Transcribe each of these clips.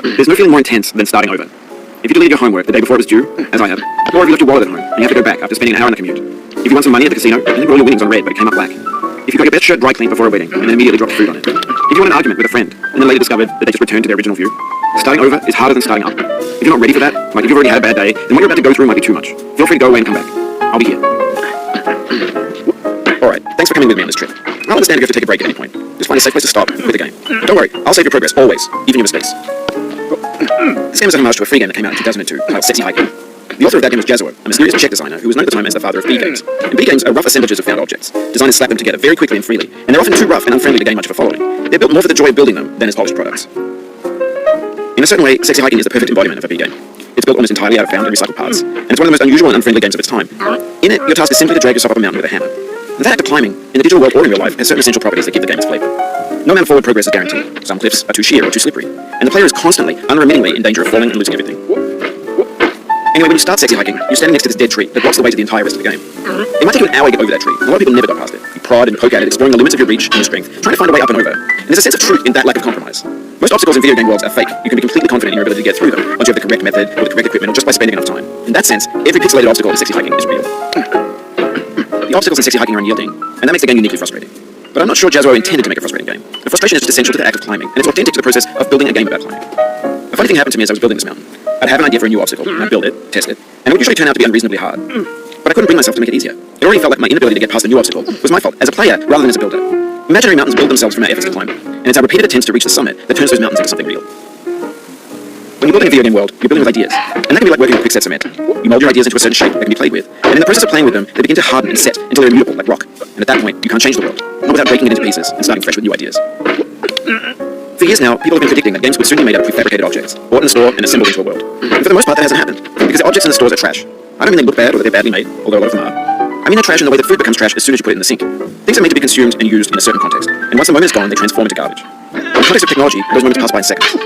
There's no feeling more intense than starting over. If you deleted your homework the day before it was due, as I have, or if you left your wallet at home and you have to go back after spending an hour on the commute. If you won some money at the casino and you put all your winnings on red but it came up black. If you got your best shirt dry cleaned before a wedding and then immediately dropped food on it. If you won an argument with a friend and then later discovered that they just returned to their original view. Starting over is harder than starting up. If you're not ready for that, like if you've already had a bad day, then what you're about to go through might be too much. Feel free to go away and come back. I'll be here. Alright, thanks for coming with me on this trip. I'll understand if you have to take a break at any point. Just find a safe place to stop and quit the game. But don't worry, I'll save your progress, always, even your mistakes. This game is a homage to a free game that came out in 2002 called Sexy Hiking. The author of that game was Jazzo, a mysterious check designer who was known at the time as the father of B games. And B games are rough assemblages of found objects. Designers slap them together very quickly and freely, and they're often too rough and unfriendly to gain much of a following. They're built more for the joy of building them than as polished products. In a certain way, Sexy Hiking is the perfect embodiment of a B game. It's built almost entirely out of found and recycled parts, and it's one of the most unusual and unfriendly games of its time. In it, your task is simply to drag yourself up a mountain with a hammer. And that act of climbing, in the digital world or in real life, has certain essential properties that give the game its flavor. No amount of forward progress is guaranteed. Some cliffs are too sheer or too slippery, and the player is constantly, unremittingly in danger of falling and losing everything. Anyway, when you start Sexy Hiking, you're standing next to this dead tree that blocks the way to the entire rest of the game. It might take you an hour to get over that tree, and a lot of people never got past it. You prod and poke at it, exploring the limits of your reach and your strength, trying to find a way up and over. And there's a sense of truth in that lack of compromise. Most obstacles in video game worlds are fake. You can be completely confident in your ability to get through them once you have the correct method or the correct equipment or just by spending enough time. In that sense, every pixelated obstacle in Sexy Hiking is real. The obstacles in Sexy Hiking are unyielding, and that makes the game uniquely frustrating. But I'm not sure Jazzo intended to make a frustrating game. The frustration is just essential to the act of climbing, and it's authentic to the process of building a game about climbing. A funny thing happened to me as I was building this mountain. I'd have an idea for a new obstacle, and I'd build it, test it, and it would usually turn out to be unreasonably hard. But I couldn't bring myself to make it easier. It already felt like my inability to get past the new obstacle was my fault, as a player rather than as a builder. Imaginary mountains build themselves from our efforts to climb them, and it's our repeated attempts to reach the summit that turns those mountains into something real. When you're building a video game world, you're building with ideas, and that can be like working with quick set cement. You mold your ideas into a certain shape that can be played with, and in the process of playing with them, they begin to harden and set until they're immutable, like rock. And at that point, you can't change the world, not without breaking it into pieces and starting fresh with new ideas. For years now, people have been predicting that games would soon be made up of prefabricated objects, bought in a store and assembled into a world. And for the most part, that hasn't happened, because the objects in the stores are trash. I don't mean they look bad or that they're badly made, although a lot of them are. I mean they're trash in the way that food becomes trash as soon as you put it in the sink. Things are made to be consumed and used in a certain context, and once the moment is gone, they transform into garbage. In the context of technology, those moments pass by in seconds.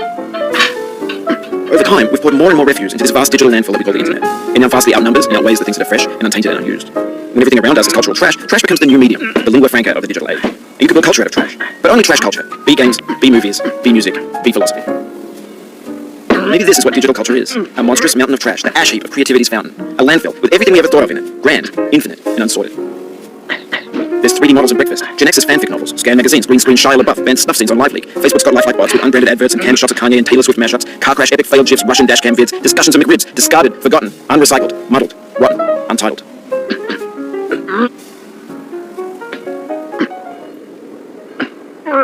Over time, we've poured more and more refuse into this vast digital landfill that we call the internet. It now vastly outnumbers and outweighs the things that are fresh and untainted and unused. When everything around us is cultural trash, trash becomes the new medium, the lingua franca of the digital age. And you can build culture out of trash, but only trash culture. B games, B movies, B music, B philosophy. Maybe this is what digital culture is. A monstrous mountain of trash, the ash heap of creativity's fountain. A landfill with everything we ever thought of in it. Grand, infinite, and unsorted. There's 3D models of breakfast, Gen X's fanfic novels, scan magazines, green screen Shia LaBeouf, banned snuff scenes on LiveLeak, Facebook's got lifelike bots with unbranded adverts and canned shots of Kanye and Taylor Swift mashups, car crash epic failed gifs, Russian dashcam vids, discussions of McRibs, discarded, forgotten, unrecycled, muddled, rotten, untitled.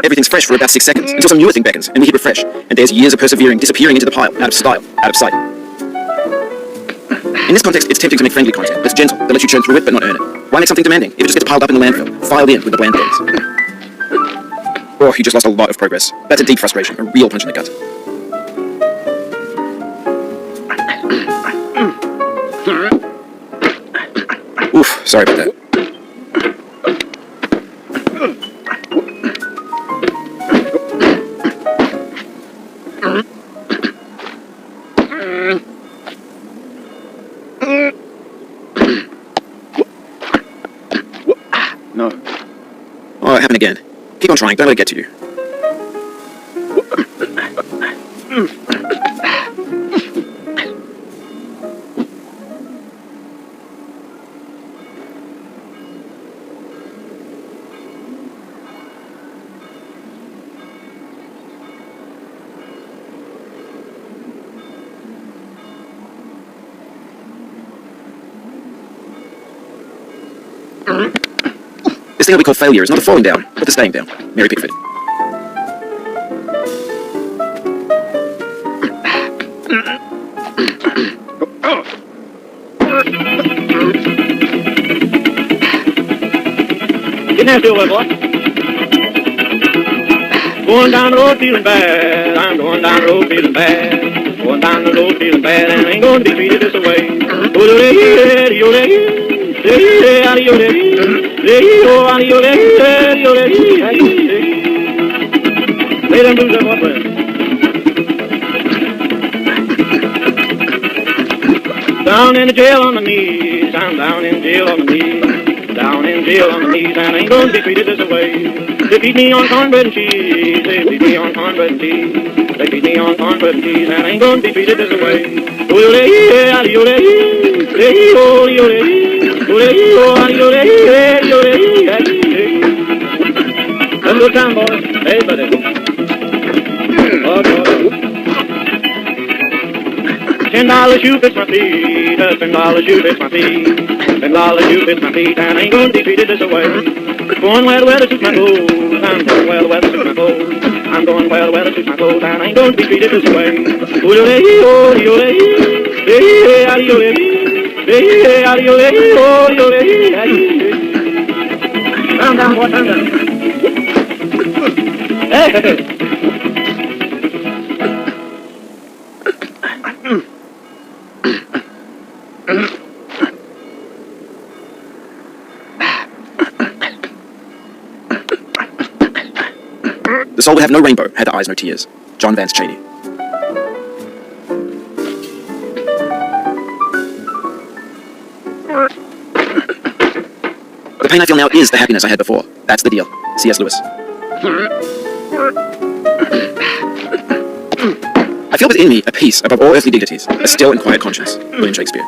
Everything's fresh for about 6 seconds, until some newer thing beckons, and we hit refresh, and there's years of persevering disappearing into the pile, out of style, out of sight. In this context, it's tempting to make friendly content that's gentle, that lets you churn through it but not earn it. Why make something demanding if it just gets piled up in the landfill, filed in with the bland things? Oh, you just lost a lot of progress. That's a deep frustration, a real punch in the gut. Oof, sorry about that. No. Oh, it happened again. Keep on trying, don't let it get to you. This thing that we call failure is not the falling down, but the staying down. Mary Pickford. Get nasty over, boy. Going down the road feeling bad. I'm going down the road feeling bad. Going down the road feeling bad, and I ain't gonna be treated this way. Lay them blues up, my friend. Down in the jail on my knees. I'm down in jail on my knees. Down down in jail on my knees, and I ain't gonna be treated this way. They feed me on cornbread and cheese, they feed me on cornbread and cheese, they feed me on cornbread and cheese, and I ain't gonna be treated this way. Have a good time, boys. Hey, buddy. Oh, boy. $10 shoe fits my feet, $10 shoe fits my feet, $10 shoe fits my feet, and I ain't gonna be treated this way. Going where the weather suits my clothes, I'm going where the weather suits my clothes, I'm going where the weather suits my clothes, and I ain't gonna be treated this way. Calm down, boy, calm down. Hey! The soul would have no rainbow, had the eyes no tears. John Vance Cheney. The pain I feel now is the happiness I had before. That's the deal. C.S. Lewis. I feel within me a peace above all earthly dignities, a still and quiet conscience. William Shakespeare.